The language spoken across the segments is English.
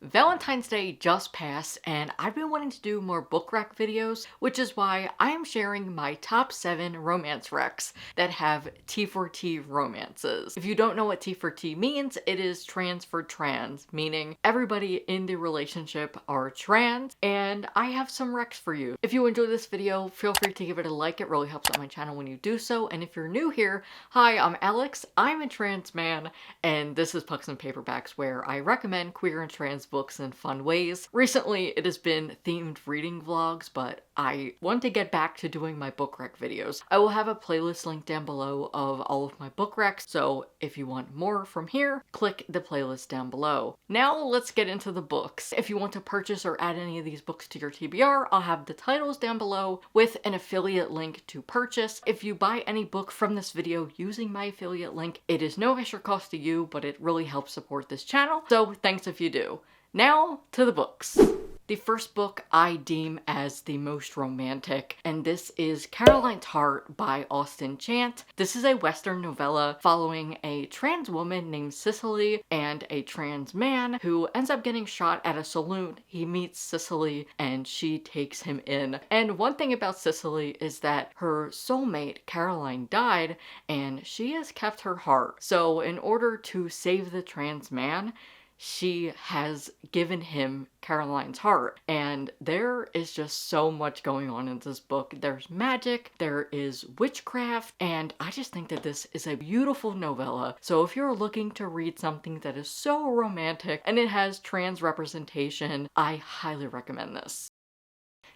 Valentine's Day just passed and I've been wanting to do more book rec videos, which is why I am sharing my top 7 romance recs that have T4T romances. If you don't know what T4T means, it is trans for trans, meaning everybody in the relationship are trans, and I have some recs for you. If you enjoyed this video, feel free to give it a like, it really helps out my channel when you do so, and if you're new here, hi, I'm Alex, I'm a trans man, and this is Pucks and Paperbacks, where I recommend queer and trans books in fun ways. Recently, it has been themed reading vlogs, but I want to get back to doing my book rec videos. I will have a playlist linked down below of all of my book recs, so if you want more from here, click the playlist down below. Now let's get into the books. If you want to purchase or add any of these books to your TBR, I'll have the titles down below with an affiliate link to purchase. If you buy any book from this video using my affiliate link, it is no extra cost to you, but it really helps support this channel, so thanks if you do. Now to the books. The first book I deem as the most romantic, and this is Caroline's Heart by Austen Chant. This is a Western novella following a trans woman named Cicely and a trans man who ends up getting shot at a saloon. He meets Cicely and she takes him in. And one thing about Cicely is that her soulmate, Caroline, died and she has kept her heart. So in order to save the trans man, she has given him Caroline's heart, and there is just so much going on in this book. There's magic, there is witchcraft, and I just think that this is a beautiful novella. So if you're looking to read something that is so romantic and it has trans representation, I highly recommend this.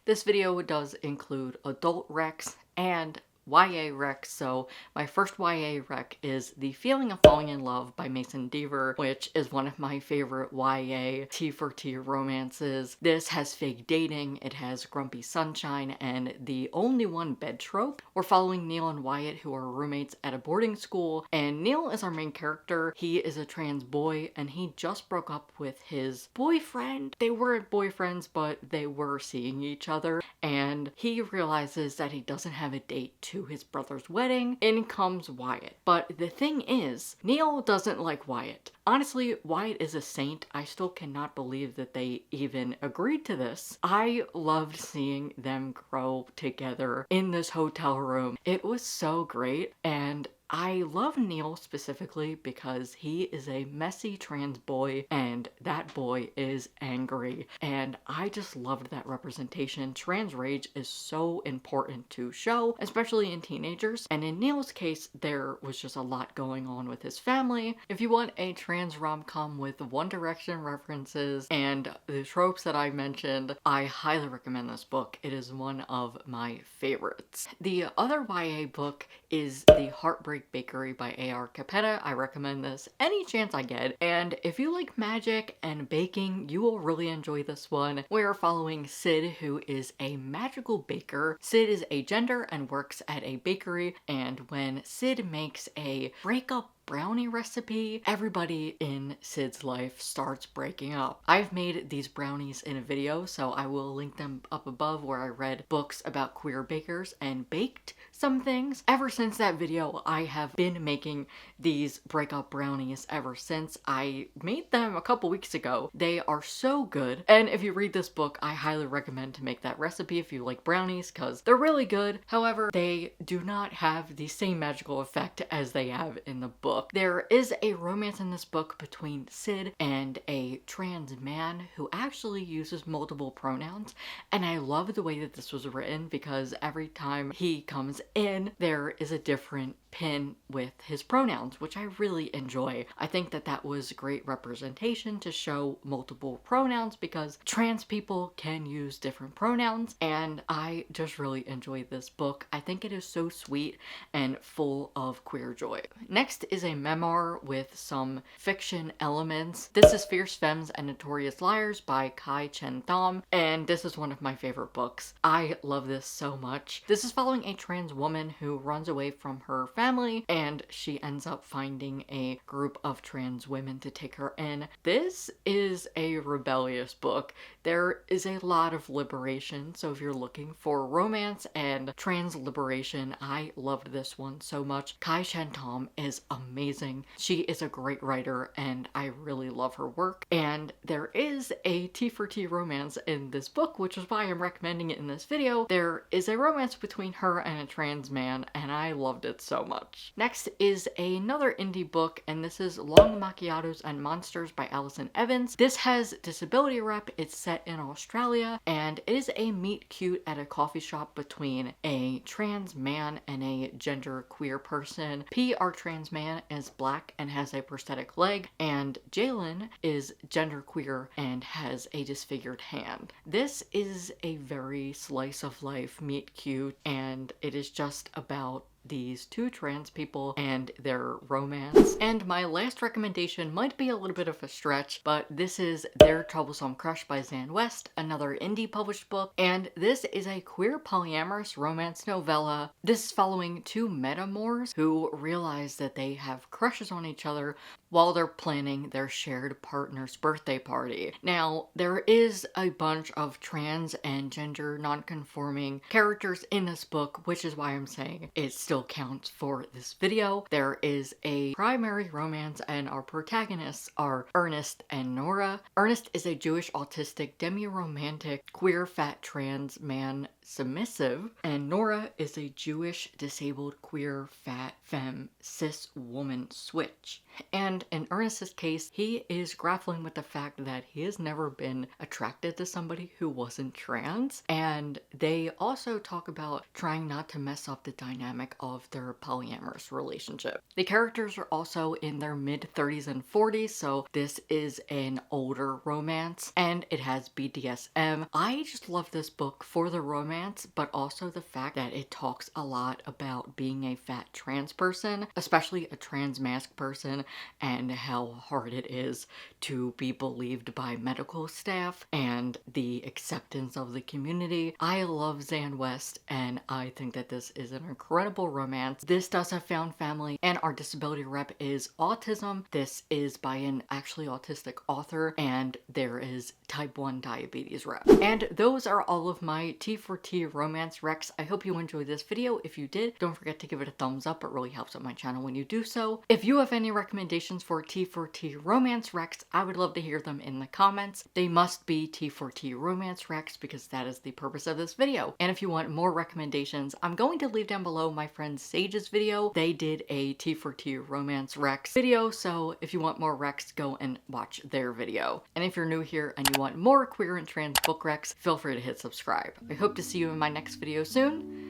This video does include adult recs and YA rec, so my first YA rec is The Feeling of Falling in Love by Mason Deaver, which is one of my favorite YA T4T romances. This has fake dating, it has grumpy sunshine, and the only one bed trope. We're following Neil and Wyatt, who are roommates at a boarding school, and Neil is our main character. He is a trans boy, and he just broke up with his boyfriend. They weren't boyfriends, but they were seeing each other, and he realizes that he doesn't have a date to his brother's wedding. In comes Wyatt. But the thing is, Neil doesn't like Wyatt. Honestly, Wyatt is a saint. I still cannot believe that they even agreed to this. I loved seeing them grow together in this hotel room. It was so great, and I love Neil specifically because he is a messy trans boy and that boy is angry, and I just loved that representation. Trans rage is so important to show, especially in teenagers, and in Neil's case there was just a lot going on with his family. If you want a trans rom-com with One Direction references and the tropes that I mentioned, I highly recommend this book. It is one of my favorites. The other YA book is The Heartbreak Bakery by A.R. Capetta. I recommend this any chance I get, and if you like magic and baking, you will really enjoy this one. We are following Sid, who is a magical baker. Sid is agender and works at a bakery, and when Sid makes a breakup brownie recipe, everybody in Sid's life starts breaking up. I've made these brownies in a video, so I will link them up above, where I read books about queer bakers and baked some things. Ever since that video, I have been making these breakup brownies ever since. I made them a couple weeks ago. They are so good, and if you read this book, I highly recommend to make that recipe if you like brownies, because they're really good. However, they do not have the same magical effect as they have in the book. There is a romance in this book between Sid and a trans man who actually uses multiple pronouns, and I love the way that this was written because every time he comes in, there is a different pin with his pronouns, which I really enjoy. I think that that was great representation to show multiple pronouns because trans people can use different pronouns, and I just really enjoy this book. I think it is so sweet and full of queer joy. Next is a memoir with some fiction elements. This is Fierce Femmes and Notorious Liars by Kai Chen Thom, and this is one of my favorite books. I love this so much. This is following a trans woman who runs away from her family family, and she ends up finding a group of trans women to take her in. This is a rebellious book. There is a lot of liberation, so if you're looking for romance and trans liberation, I loved this one so much. Kai Shan Tom is amazing. She is a great writer, and I really love her work. And there is a T4T romance in this book, which is why I'm recommending it in this video. There is a romance between her and a trans man, and I loved it so much. Next is another indie book, and this is Long Macchiatos and Monsters by Allison Evans. This has disability rep. It's set in Australia, and it is a meet cute at a coffee shop between a trans man and a gender queer person. P, our trans man, is black and has a prosthetic leg, and Jalen is genderqueer and has a disfigured hand. This is a very slice of life meet cute, and it is just about these two trans people and their romance. And my last recommendation might be a little bit of a stretch, but this is Their Troublesome Crush by Zan West, another indie published book, and this is a queer polyamorous romance novella. This is following two metamors who realize that they have crushes on each other while they're planning their shared partner's birthday party. Now, there is a bunch of trans and gender non-conforming characters in this book, which is why I'm saying it still counts for this video. There is a primary romance, and our protagonists are Ernest and Nora. Ernest is a Jewish autistic demi-romantic queer fat trans man submissive, and Nora is a Jewish disabled queer fat femme cis woman switch. And in Ernest's case, he is grappling with the fact that he has never been attracted to somebody who wasn't trans, and they also talk about trying not to mess up the dynamic of their polyamorous relationship. The characters are also in their mid-30s and 40s, so this is an older romance, and it has BDSM. I just love this book for the romance, but also the fact that it talks a lot about being a fat trans person, especially a trans masc person, and how hard it is to be believed by medical staff and the acceptance of the community. I love Zan West, and I think that this is an incredible romance. This does have found family, and our disability rep is autism. This is by an actually autistic author, and there is type 1 diabetes rep. And those are all of my T4T romance recs. I hope you enjoyed this video. If you did, don't forget to give it a thumbs up. It really helps out my channel when you do so. If you have any recommendations for T4T romance recs, I would love to hear them in the comments. They must be T4T romance recs because that is the purpose of this video. And if you want more recommendations, I'm going to leave down below my friend Sage's video. They did a T4T romance recs video, so if you want more recs, go and watch their video. And if you're new here and you want more queer and trans book recs, feel free to hit subscribe. I hope to see you in my next video soon.